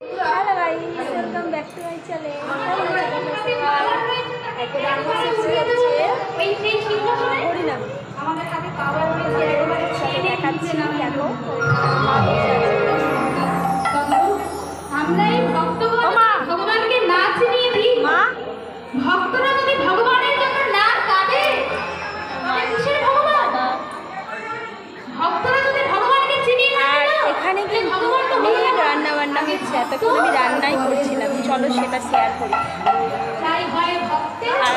Hello guys, welcome back to my channel. ভগবানকে না চিনিয়ে দিই মা, ভক্তরা যদি ভগবানের জন্য না কাঁদে তবে কিসের ভগবান? ভক্তরা যদি ভগবানকে চিনিয়ে না এখানে কিন্তু অনেক রান্না বান্না হচ্ছে। এতক্ষণ আমি রান্নাই করছিলাম, চলো সেটা শেয়ার করি। আর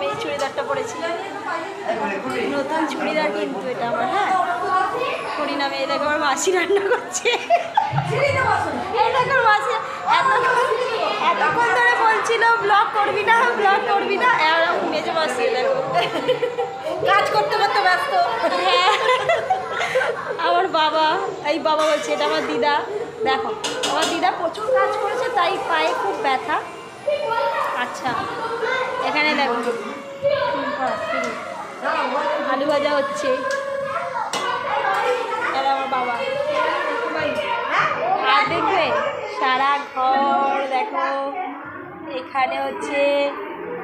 এই চুড়িদারটা পরেছি, নতুন চুড়িদার কিন্তু এটা আমার। হ্যাঁ, হরিনামে এই দেখো আমার মাসি রান্না করছে। এই দেখো মাসি এতক্ষণ ধরে বলছিল ব্লগ করবি না, ব্লগ করবি না। মেজে মাসি দেখো কাজ করতে করতে ব্যস্ত। হ্যাঁ, আমার বাবা, এই বাবা বলছে এটা আমার দিদা। দেখো আমার দিদা প্রচুর কাজ করেছে, তাই পায়ে খুব ব্যথা। আচ্ছা, এখানে দেখো আলু ভাজা হচ্ছে। এটা আমার বাবা। আর দেখবে সারা ঘর দেখো, এখানে হচ্ছে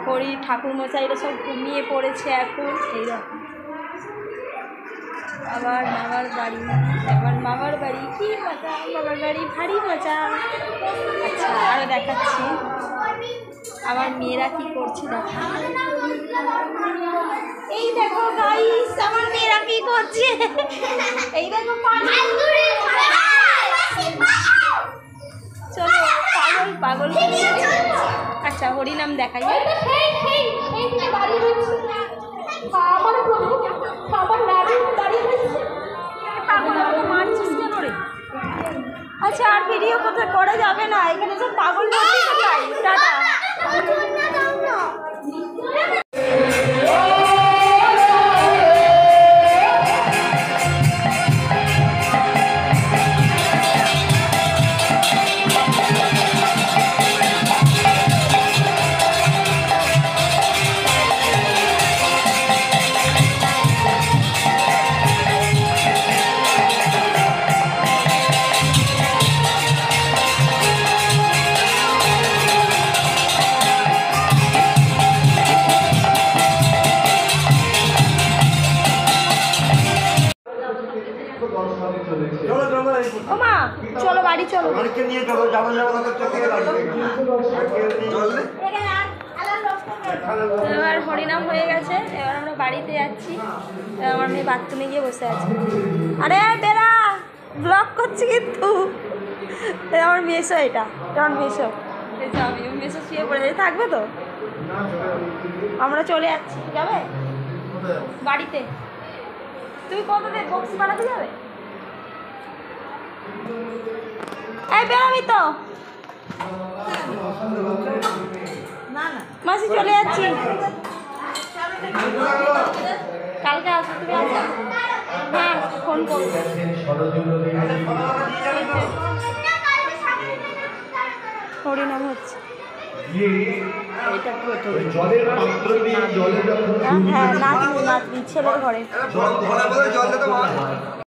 হরি ঠাকুর মশাইরা সব ঘুমিয়ে পড়েছে এখন। এইরকম আবার মামার বাড়ি কি মজা, মামার বাড়ি ভারী মজা। আচ্ছা, আরও দেখাচ্ছি আমার মেয়েরা কি করছে। দেখো এই দেখো গাইস, আমার মেয়েরা কি করছে। এই দেখো চলো পাগল। আচ্ছা, হরিনাম দেখাই। আচ্ছা, আর ভিডিও কোথায় করা যাবে না, এখানে সব পাগল টাটা। ও মা, চলো বাড়ি চলো। এবার হরিনাম হয়ে গেছে, এবার আমরা বাড়িতে যাচ্ছি। আমার মেয়ে বাথরুমে গিয়ে বসে আছে। আরে বেরা, ব্লগ করছি কিন্তু। আমার মেশো, এটা আমার মেশো। আমি মেশো শুয়ে পড়ে যাই, থাকবে তো? আমরা চলে যাচ্ছি। যাবে বাড়িতে? তুমি কত দিয়ে বক্স বানাতে যাবে? এই বেরাবি তো? না মাসি, চলে যাচ্ছি। কালকে আসো, তুমি আসো। হ্যাঁ, ফোন করবো। হরিনাম হচ্ছে। হ্যাঁ, নাতনি ছেলের ঘরে।